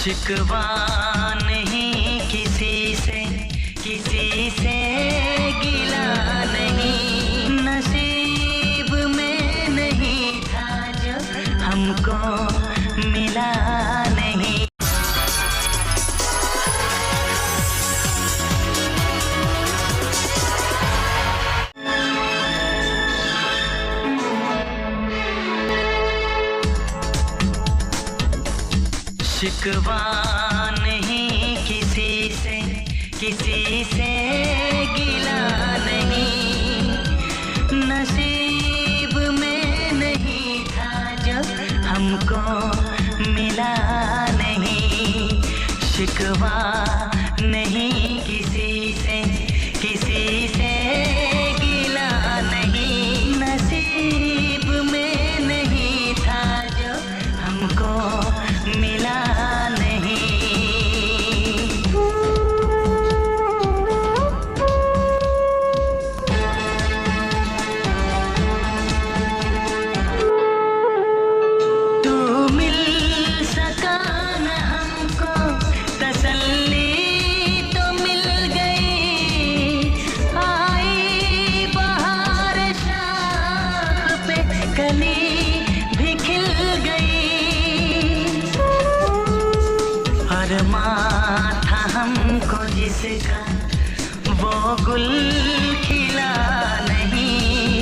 शिकवा नहीं किसी से गिला नहीं, नसीब में नहीं था जो हमको मिला नहीं। शिकवा नहीं किसी से गिला नहीं, नसीब में नहीं था जो हमको मिला नहीं। शिकवा नहीं किसी से गिला नहीं, नसीब में नहीं था जो हमको मिला नहीं। तू मिल सका न हमको, तसल्ली तो मिल गई। आई बहार शाख पे कली भी खिल गई। अरमां था हमको जिसका वो गुल खिला नहीं,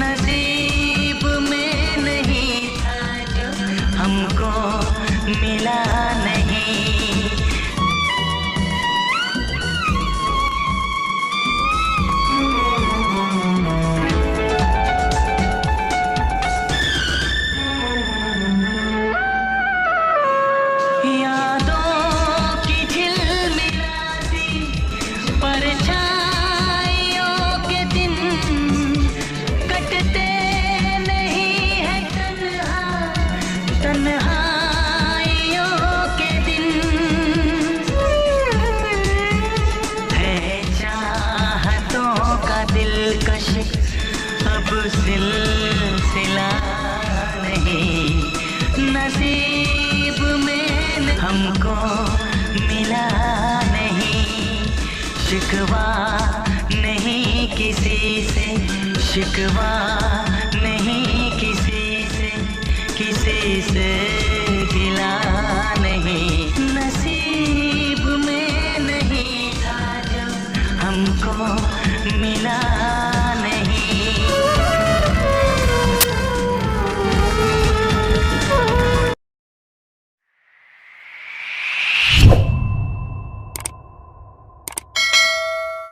नसीब में नहीं था जो हमको मिला नहीं। दिलकश अब सिलसिला नहीं, नसीब में हमको मिला नहीं। शिकवा नहीं किसी से, शिकवा नहीं किसी से